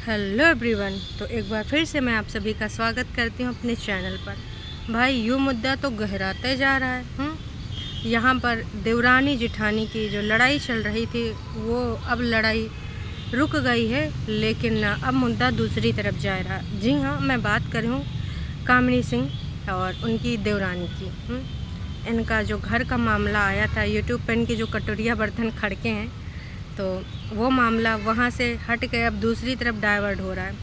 Hello everyone. तो एक बार फिर से मैं आप सभी का स्वागत करती हूँ अपने चैनल पर। भाई यूँ मुद्दा तो गहराते जा रहा है। यहाँ पर देवरानी जिठानी की जो लड़ाई चल रही थी वो अब लड़ाई रुक गई है, लेकिन अब मुद्दा दूसरी तरफ जा रहा है। जी हाँ, मैं बात कर रही हूँ कामिनी सिंह और उनकी देवरानी की। इनका जो घर का मामला आया था, यूट्यूब पर इनकी जो कटोरिया बर्तन खड़के हैं, तो वो मामला वहाँ से हट के अब दूसरी तरफ डाइवर्ट हो रहा है।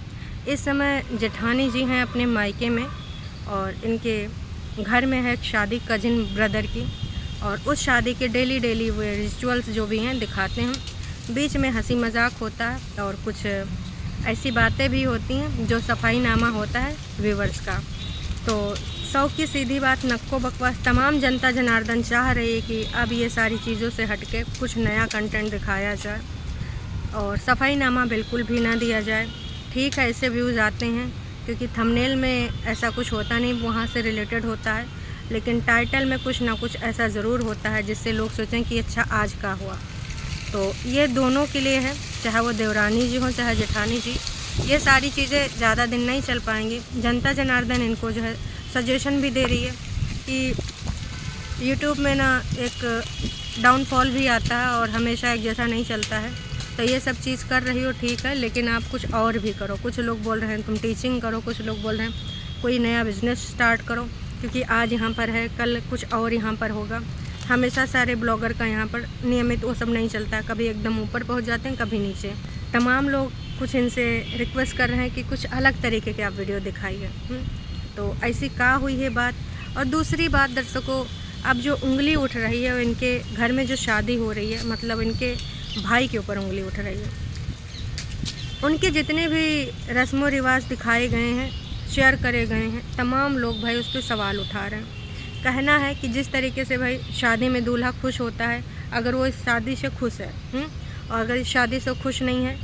इस समय जेठानी जी हैं अपने मायके में और इनके घर में है एक शादी कजिन ब्रदर की, और उस शादी के डेली वो रिचुअल्स जो भी हैं दिखाते हैं। बीच में हंसी मजाक होता है और कुछ ऐसी बातें भी होती हैं जो सफाईनामा होता है व्यूवर्स का। तो सौ की सीधी बात नक्को बकवास, तमाम जनता जनार्दन चाह रही है कि अब ये सारी चीज़ों से हटके कुछ नया कंटेंट दिखाया जाए और सफाईनामा बिल्कुल भी ना दिया जाए। ठीक है, ऐसे व्यूज़ आते हैं क्योंकि थंबनेल में ऐसा कुछ होता नहीं, वहाँ से रिलेटेड होता है, लेकिन टाइटल में कुछ ना कुछ ऐसा ज़रूर होता है जिससे लोग सोचें कि अच्छा आज का हुआ। तो ये दोनों के लिए है, चाहे वो देवरानी जी हों चाहे जेठानी जी। ये सारी चीज़ें ज़्यादा दिन नहीं चल पाएंगी। जनता जनार्दन इनको जो है सजेशन भी दे रही है कि यूट्यूब में ना एक डाउनफॉल भी आता है और हमेशा एक जैसा नहीं चलता है। तो ये सब चीज़ कर रही हो ठीक है, लेकिन आप कुछ और भी करो। कुछ लोग बोल रहे हैं तुम टीचिंग करो, कुछ लोग बोल रहे हैं कोई नया बिजनेस स्टार्ट करो, क्योंकि आज यहाँ पर है कल कुछ और यहाँ पर होगा। हमेशा सारे ब्लॉगर का यहाँ पर नियमित वो सब नहीं चलता, कभी एकदम ऊपर पहुँच जाते हैं कभी नीचे। तमाम लोग कुछ इनसे रिक्वेस्ट कर रहे हैं कि कुछ अलग तरीके के आप वीडियो दिखाइए। तो ऐसी का हुई है बात। और दूसरी बात दर्शकों, अब जो उंगली उठ रही है इनके घर में जो शादी हो रही है, मतलब इनके भाई के ऊपर उंगली उठ रही है। उनके जितने भी रस्मों रिवाज दिखाए गए हैं, शेयर करे गए हैं, तमाम लोग भाई उस पर सवाल उठा रहे हैं। कहना है कि जिस तरीके से भाई शादी में दूल्हा खुश होता है, अगर वो इस शादी से खुश है और अगर इस शादी से खुश नहीं है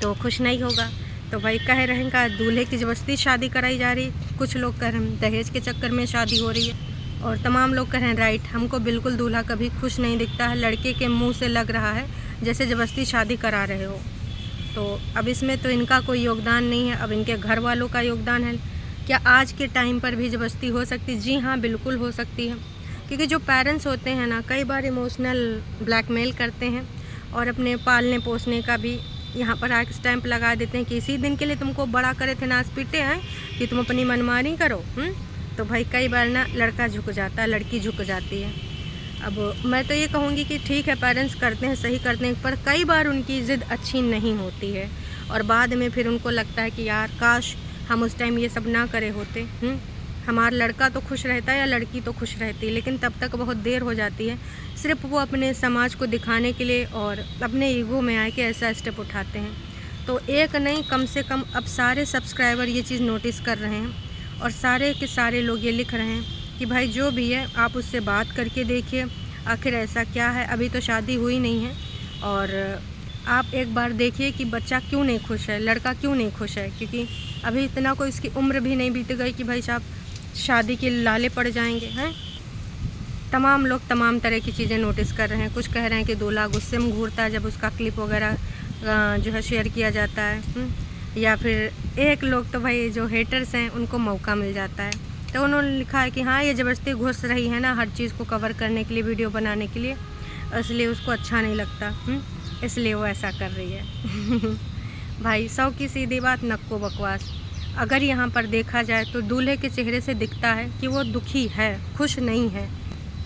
तो खुश नहीं होगा। तो भाई कह रहे हैं का दूल्हे की ज़बरदस्ती शादी कराई जा रही, कुछ लोग कह रहे हैं दहेज के चक्कर में शादी हो रही है, और तमाम लोग कह रहे हैं राइट, हमको बिल्कुल दूल्हा कभी खुश नहीं दिखता है, लड़के के मुंह से लग रहा है जैसे ज़बरदस्ती शादी करा रहे हो। तो अब इसमें तो इनका कोई योगदान नहीं है, अब इनके घर वालों का योगदान है। क्या आज के टाइम पर भी ज़बरदस्ती हो सकती? जी हाँ, बिल्कुल हो सकती है, क्योंकि जो पेरेंट्स होते हैं ना, कई बार इमोशनल ब्लैकमेल करते हैं और अपने पालने पोसने का भी यहाँ पर आके स्टैंप लगा देते हैं कि इसी दिन के लिए तुमको बड़ा करे थे, नाच पीटे हैं कि तुम अपनी मनमानी करो। तो भाई कई बार ना लड़का झुक जाता है, लड़की झुक जाती है। अब मैं तो ये कहूँगी कि ठीक है, पेरेंट्स करते हैं, सही करते हैं, पर कई बार उनकी ज़िद अच्छी नहीं होती है और बाद में फिर उनको लगता है कि यार काश हम उस टाइम ये सब ना करे होते। हमारा लड़का तो खुश रहता है या लड़की तो खुश रहती है, लेकिन तब तक बहुत देर हो जाती है। सिर्फ वो अपने समाज को दिखाने के लिए और अपने ईगो में आके ऐसा स्टेप उठाते हैं। तो एक नहीं, कम से कम अब सारे सब्सक्राइबर ये चीज़ नोटिस कर रहे हैं और सारे के सारे लोग ये लिख रहे हैं कि भाई जो भी है आप उससे बात करके देखिए, आखिर ऐसा क्या है। अभी तो शादी हुई नहीं है और आप एक बार देखिए कि बच्चा क्यों नहीं खुश है, लड़का क्यों नहीं खुश है, क्योंकि अभी इतना कोई इसकी उम्र भी नहीं बीत गई कि भाई साहब शादी के लाले पड़ जाएंगे हैं। तमाम लोग तमाम तरह की चीज़ें नोटिस कर रहे हैं। कुछ कह रहे हैं कि दूल्हा गुस्से में घूरता है जब उसका क्लिप वगैरह जो है शेयर किया जाता है, या फिर एक लोग तो भाई जो हेटर्स हैं उनको मौका मिल जाता है, तो उन्होंने लिखा है कि हाँ ये ज़बरदस्ती घुस रही है ना हर चीज़ को कवर करने के लिए, वीडियो बनाने के लिए, इसलिए उसको अच्छा नहीं लगता, इसलिए वो ऐसा कर रही है। भाई सौ की सीधी बात नक्को बकवास। अगर यहाँ पर देखा जाए तो दूल्हे के चेहरे से दिखता है कि वो दुखी है, खुश नहीं है।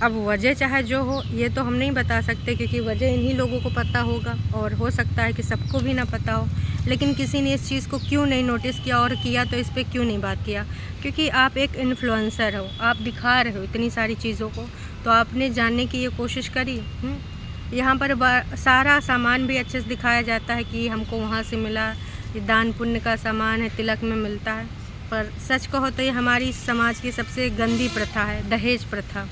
अब वजह चाहे जो हो ये तो हम नहीं बता सकते, क्योंकि वजह इन्हीं लोगों को पता होगा और हो सकता है कि सबको भी ना पता हो, लेकिन किसी ने इस चीज़ को क्यों नहीं नोटिस किया, और किया तो इस पर क्यों नहीं बात किया? क्योंकि आप एक इन्फ्लुएंसर हो, आप दिखा रहे हो इतनी सारी चीज़ों को, तो आपने जानने की ये कोशिश करी। यहाँ पर सारा सामान भी अच्छे से दिखाया जाता है कि हमको वहाँ से मिला, ये दान पुण्य का सामान है, तिलक में मिलता है। पर सच कहो तो ये हमारी समाज की सबसे गंदी प्रथा है, दहेज प्रथा।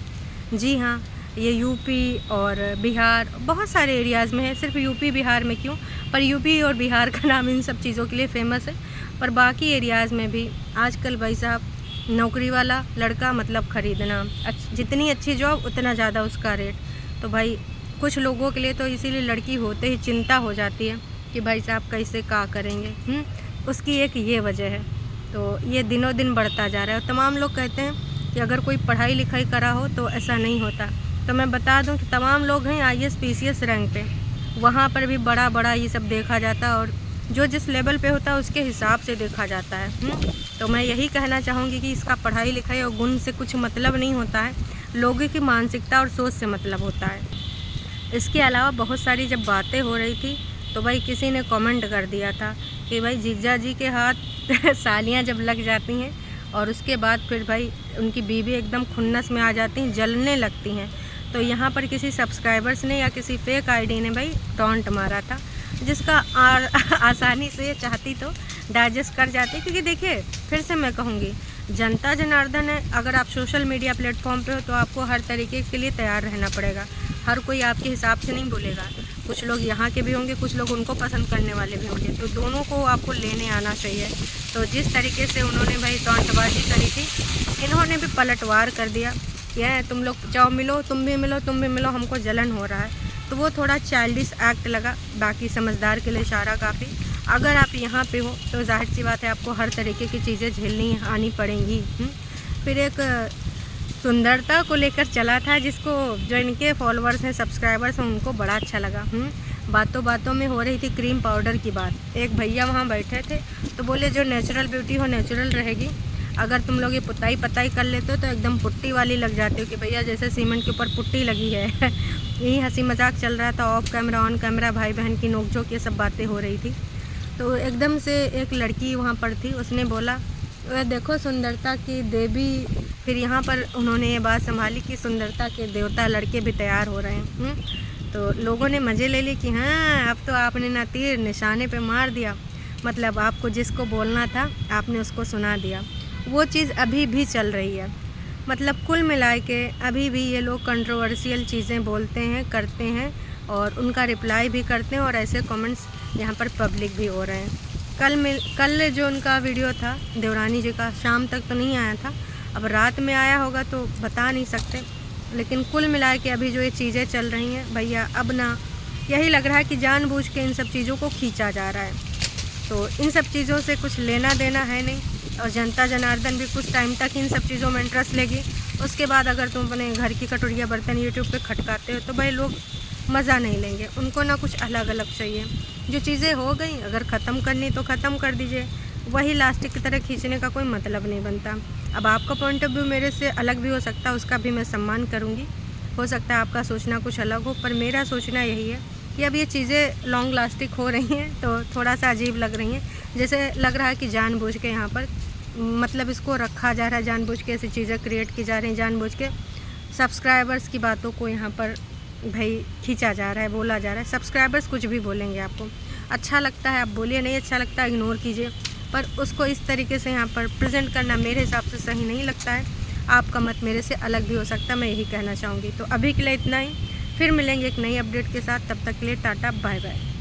जी हाँ, ये यूपी और बिहार बहुत सारे एरियाज़ में है, सिर्फ यूपी बिहार में क्यों, पर यूपी और बिहार का नाम इन सब चीज़ों के लिए फ़ेमस है। पर बाकी एरियाज़ में भी आजकल भाई साहब नौकरी वाला लड़का मतलब ख़रीदना, जितनी अच्छी जॉब उतना ज़्यादा उसका रेट। तो भाई कुछ लोगों के लिए तो इसीलिए लड़की होते ही चिंता हो जाती है कि भाई साहब कैसे क्या करेंगे। उसकी एक ये वजह है। तो ये दिनों दिन बढ़ता जा रहा है और तमाम लोग कहते हैं कि अगर कोई पढ़ाई लिखाई करा हो तो ऐसा नहीं होता। तो मैं बता दूं कि तमाम लोग हैं IAS PCS रैंक पे, वहाँ पर भी बड़ा बड़ा ये सब देखा जाता है और जो जिस लेवल पे होता है उसके हिसाब से देखा जाता है। तो मैं यही कहना चाहूँगी कि इसका पढ़ाई लिखाई और गुण से कुछ मतलब नहीं होता है, लोगों की मानसिकता और सोच से मतलब होता है। इसके अलावा बहुत सारी जब बातें हो रही थी तो भाई किसी ने कमेंट कर दिया था कि भाई जीजा जी के हाथ सालियाँ जब लग जाती हैं और उसके बाद फिर भाई उनकी बीवी एकदम खुन्नस में आ जाती हैं, जलने लगती हैं। तो यहाँ पर किसी सब्सक्राइबर्स ने या किसी फेक आईडी ने भाई टॉन्ट मारा था, जिसका आसानी से चाहती तो डाइजेस्ट कर जाती। क्योंकि देखिए फिर से मैं कहूँगी, जनता जनार्दन है, अगर आप सोशल मीडिया प्लेटफॉर्म पे हो तो आपको हर तरीके के लिए तैयार रहना पड़ेगा। हर कोई आपके हिसाब से नहीं बोलेगा, कुछ लोग यहाँ के भी होंगे, कुछ लोग उनको पसंद करने वाले भी होंगे, तो दोनों को आपको लेने आना चाहिए। तो जिस तरीके से उन्होंने भाई टॉन्टबाजी करी थी, इन्होंने भी पलटवार कर दिया कि है तुम लोग जाओ मिलो, तुम भी मिलो, तुम भी मिलो, हमको जलन हो रहा है। तो वो थोड़ा चाइल्डिश एक्ट लगा, बाकी समझदार के लिए इशारा काफ़ी। अगर आप यहाँ पे हो तो जाहिर सी बात है आपको हर तरीके की चीज़ें झेलनी आनी पड़ेंगी। फिर एक सुंदरता को लेकर चला था, जिसको जो इनके फॉलोअर्स हैं, सब्सक्राइबर्स हैं, उनको बड़ा अच्छा लगा। बातों बातों में हो रही थी क्रीम पाउडर की बात। एक भैया वहाँ बैठे थे तो बोले जो नेचुरल ब्यूटी हो नेचुरल रहेगी, अगर तुम लोग ये पुताई पताई कर लेते हो तो एकदम पुट्टी वाली लग जाती हो कि भैया जैसे सीमेंट के ऊपर पुट्टी लगी है। यही हंसी मजाक चल रहा था, ऑफ कैमरा ऑन कैमरा भाई बहन की नोकझोंक ये सब बातें हो रही थी। तो एकदम से एक लड़की वहाँ पर थी, उसने बोला वह देखो सुंदरता की देवी। फिर यहाँ पर उन्होंने ये बात संभाली कि सुंदरता के देवता लड़के भी तैयार हो रहे हैं। तो लोगों ने मज़े ले लिए कि हाँ अब तो आपने ना तीर निशाने पे मार दिया, मतलब आपको जिसको बोलना था आपने उसको सुना दिया। वो चीज़ अभी भी चल रही है, मतलब कुल मिला के अभी भी ये लोग कंट्रोवर्शियल चीज़ें बोलते हैं, करते हैं और उनका रिप्लाई भी करते हैं और ऐसे कमेंट्स यहाँ पर पब्लिक भी हो रहे हैं। कल जो उनका वीडियो था देवरानी जी का, शाम तक तो नहीं आया था, अब रात में आया होगा तो बता नहीं सकते। लेकिन कुल मिला के अभी जो ये चीज़ें चल रही हैं भैया, अब ना यही लग रहा है कि जानबूझ के इन सब चीज़ों को खींचा जा रहा है। तो इन सब चीज़ों से कुछ लेना देना है नहीं और जनता जनार्दन भी कुछ टाइम तक इन सब चीज़ों में इंटरेस्ट लेगी। उसके बाद अगर तुम अपने घर की कटोरिया बर्तन यूट्यूब पे खटकाते हो तो भाई लोग मज़ा नहीं लेंगे, उनको ना कुछ अलग अलग चाहिए। जो चीज़ें हो गई अगर ख़त्म करनी तो ख़त्म कर दीजिए, वही लास्टिक की तरह खींचने का कोई मतलब नहीं बनता। अब आपका पॉइंट ऑफ व्यू मेरे से अलग भी हो सकता है, उसका भी मैं सम्मान करूँगी। हो सकता है आपका सोचना कुछ अलग हो, पर मेरा सोचना यही है कि अब ये चीज़ें लॉन्ग लास्टिक हो रही हैं तो थोड़ा सा अजीब लग रही हैं। जैसे लग रहा है कि जानबूझ के यहाँ पर मतलब इसको रखा जा रहा है, जानबूझ के ऐसी चीज़ें क्रिएट की जा रही हैं, जानबूझ के सब्सक्राइबर्स की बातों को यहाँ पर भाई खींचा जा रहा है, बोला जा रहा है। सब्सक्राइबर्स कुछ भी बोलेंगे, आपको अच्छा लगता है आप बोलिए, नहीं अच्छा लगता है इग्नोर कीजिए, पर उसको इस तरीके से यहाँ पर प्रेजेंट करना मेरे हिसाब से सही नहीं लगता है। आपका मत मेरे से अलग भी हो सकता है, मैं यही कहना चाहूँगी। तो अभी के लिए इतना ही, फिर मिलेंगे एक नई अपडेट के साथ, तब तक के लिए टाटा बाय बाय।